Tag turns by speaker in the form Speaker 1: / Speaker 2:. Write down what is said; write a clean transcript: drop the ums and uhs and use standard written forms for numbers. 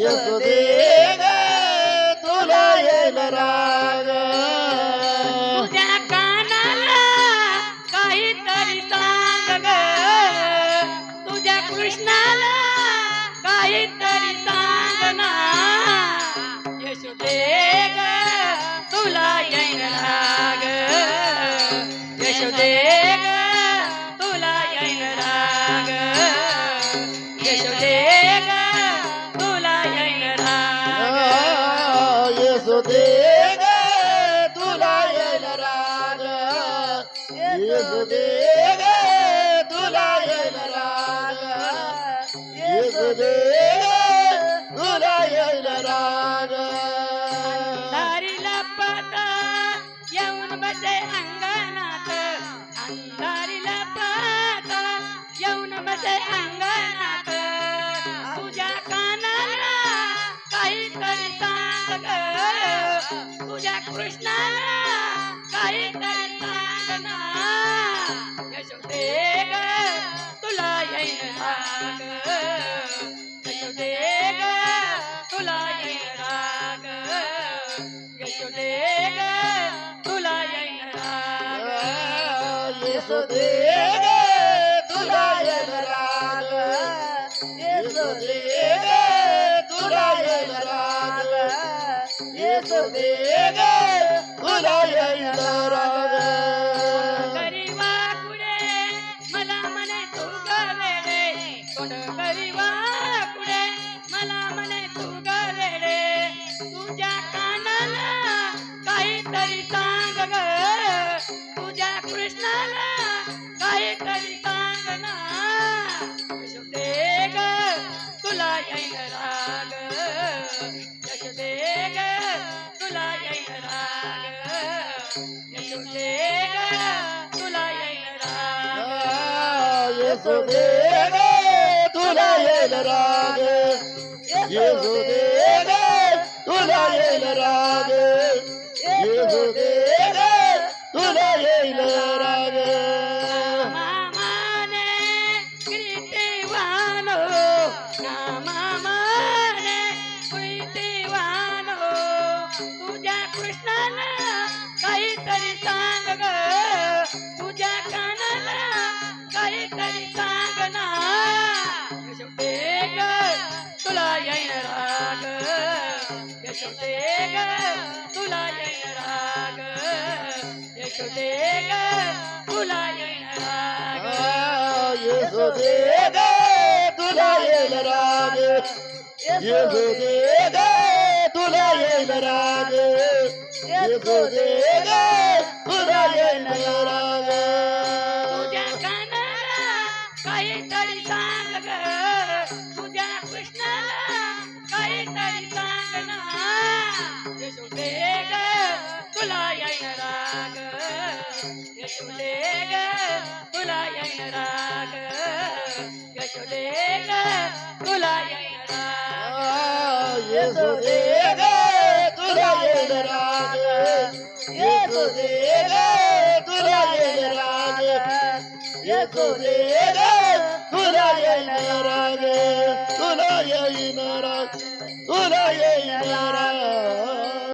Speaker 1: यशोदे ग तुला येईल राग
Speaker 2: तुझ्या कानाला काहीतरी सांग ग तुझ्या कृष्णाला काहीतरी सांग ना यशोदे ग तुला येईल राग यशोदे ग तुला येईल राग यशोदे ग तुला येईल राग
Speaker 1: यशोदे ग तुला येईल राग यशोदे ग तुला येईल राग यशोदे ग तुला येईल राग
Speaker 2: अंधारीला पाता येऊन बसे अंगणात अंधारीला पाता येऊन बसे अंगणात तुझ्या कानाला काहीतरी सांग ग तुझ्या कृष्णाला काहीतरी सांग ना यशोदे ग तुला येईल राग यशोदे ग तुला येईल राग यशोदे ग तुला येईल राग
Speaker 1: यशोदे ग तुला येईल राग यशोदे ग तुला येईल राग यशोदे ग तुला येईल राग
Speaker 2: गरिबा कुडे मला म्हणे तू ग वेडे कोण गरिबा कुडे मला म्हणे तू ग वेडे तुझ्या कानाला काहीतरी सांग ग तुझ्या कृष्णाला काहीतरी सांग ना यशोदे ग तुला येईल राग यशोदे ग तुला येईल राग यशोदे ग तुला येईल राग
Speaker 1: यशोदे ग तुला येईल राग यशोदे ग तुला येईल राग यशोदे ग तुला येईल राग
Speaker 2: मामाने कीर्तिवानो ना मामाने कीर्तिवानो तुझ्या कृष्णाला काहीतरी सांग ग तुझ्या कानाला काहीतरी सांग ना यशोदे ग तुला येईल राग यशोदे ग तुला येईल राग यशोदे ग तुला येईल राग
Speaker 1: यशोदे ग तुला येईल राग यशोदे ग तुला येईल राग यशोदे ग तुला येईल राग
Speaker 2: तुझ्या कानाला काहीतरी सांग ग तुझ्या कृष्णाला काहीतरी सांग ना यशोदे ग तुला येईल राग यशोदे ग तुला येईल राग यशोदे ग तुला येईल राग
Speaker 1: यशोदे ग तुला येईल राग यशोदे ग तुला येईल राग यशोदे ग तुला येईल राग तुला येईल राग तुला येईल